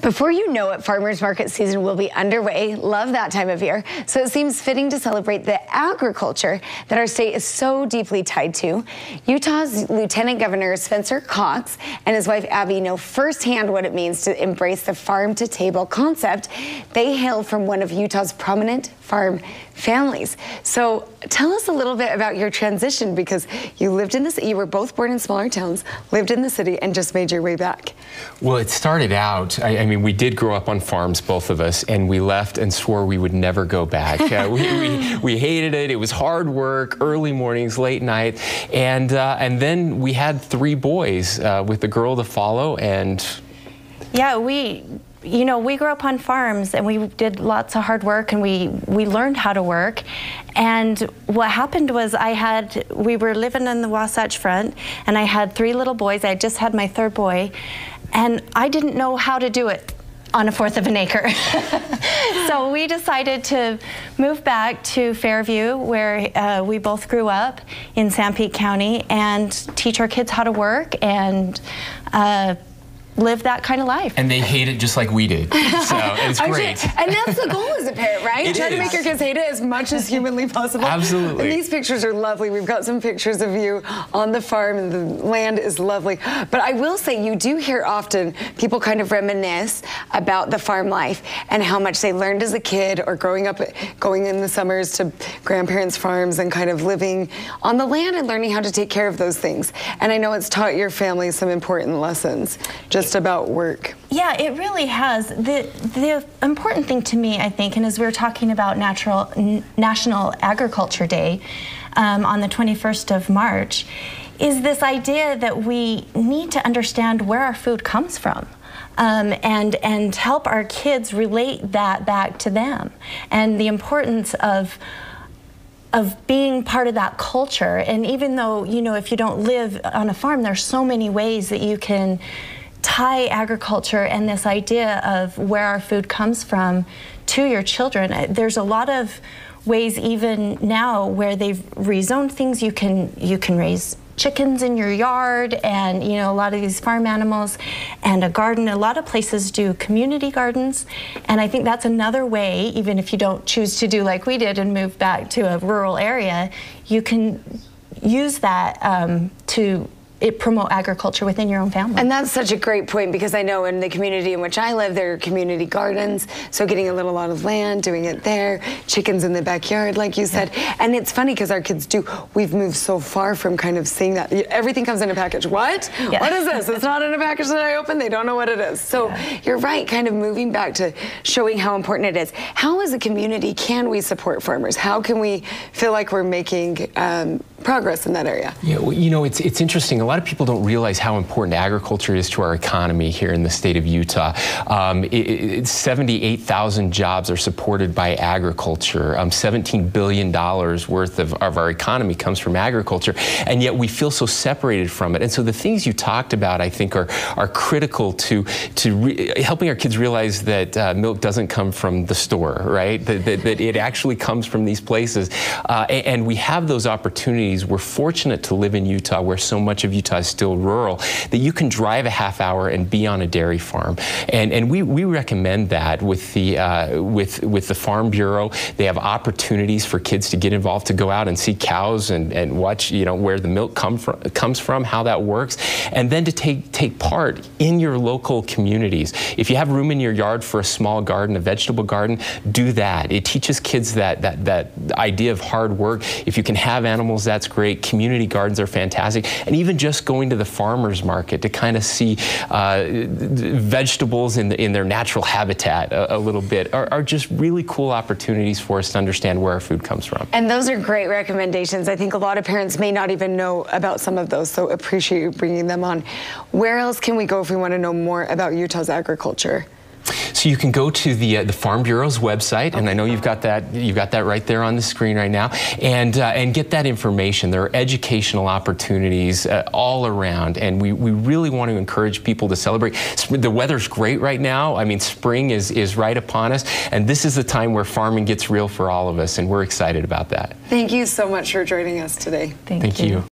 Before you know it, farmers market season will be underway. Love that time of year. So it seems fitting to celebrate the agriculture that our state is so deeply tied to. Utah's Lieutenant Governor Spencer Cox and his wife Abby know firsthand what it means to embrace the farm-to-table concept. They hail from one of Utah's prominent farm families. So tell us a little bit about your transition, because you lived in this, you were both born in smaller towns, lived in the city, and just made your way back. Well, it started out, I mean, we did grow up on farms, both of us, and we left and swore we would never go back. We hated it. It was hard work, early mornings, late night, and then we had 3 boys with a girl to follow. And yeah, we grew up on farms, and we did lots of hard work, and we learned how to work. And what happened was we were living in the Wasatch Front, and I had 3 little boys. I just had my 3rd boy, and I didn't know how to do it on 1/4 of an acre. So we decided to move back to Fairview, where we both grew up in Sanpete County, and teach our kids how to work and live that kind of life. And they hate it just like we did. So it's great. And that's the goal as a parent, right? Try to make your kids hate it as much as humanly possible. Absolutely. And these pictures are lovely. We've got some pictures of you on the farm, and the land is lovely. But I will say, you do hear often people kind of reminisce about the farm life and how much they learned as a kid, or growing up, going in the summers to grandparents' farms and kind of living on the land and learning how to take care of those things. And I know it's taught your family some important lessons just about work. Yeah, it really has. The important thing to me, I think, and as we're talking about National Agriculture Day on the 21st of March, is this idea that we need to understand where our food comes from. And help our kids relate that back to them, and the importance of being part of that culture. And even though, if you don't live on a farm, there's so many ways that you can tie agriculture and this idea of where our food comes from to your children. There's a lot of ways even now where they've rezoned things. You can raise chickens in your yard, and a lot of these farm animals, and a garden. A lot of places do community gardens, and I think that's another way, even if you don't choose to do like we did and move back to a rural area, you can use that to promote agriculture within your own family. And that's such a great point, because I know in the community in which I live, there are community gardens, so getting a little lot of land, doing it there, chickens in the backyard, like you said. And it's funny, because our kids we've moved so far from kind of seeing that. Everything comes in a package. What? Yeah. What is this? It's not in a package that I open. They don't know what it is. So you're right, kind of moving back to showing how important it is. How as a community can we support farmers? How can we feel like we're making progress in that area? Yeah, well, it's interesting. A lot of people don't realize how important agriculture is to our economy here in the state of Utah. 78,000 jobs are supported by agriculture. $17 billion worth of our economy comes from agriculture, and yet we feel so separated from it. And so the things you talked about, I think, are critical to helping our kids realize that milk doesn't come from the store, right? That it actually comes from these places. And we have those opportunities. We're fortunate to live in Utah, where so much of Utah is still rural, that you can drive a half hour and be on a dairy farm. And we recommend that with the Farm Bureau. They have opportunities for kids to get involved, to go out and see cows and watch, where the milk comes from, how that works, and then to take part in your local communities. If you have room in your yard for a small garden, a vegetable garden, do that. It teaches kids that idea of hard work. If you can have animals, that's great. Community gardens are fantastic. And even just going to the farmer's market to kind of see vegetables in their natural habitat a little bit are just really cool opportunities for us to understand where our food comes from. And those are great recommendations. I think a lot of parents may not even know about some of those, so appreciate you bringing them on. Where else can we go if we want to know more about Utah's agriculture? So you can go to the Farm Bureau's website, and I know you've got that right there on the screen right now, and get that information. There are educational opportunities all around, and we really want to encourage people to celebrate. The weather's great right now. I mean, spring is right upon us, and this is the time where farming gets real for all of us, and we're excited about that. Thank you so much for joining us today. Thank you.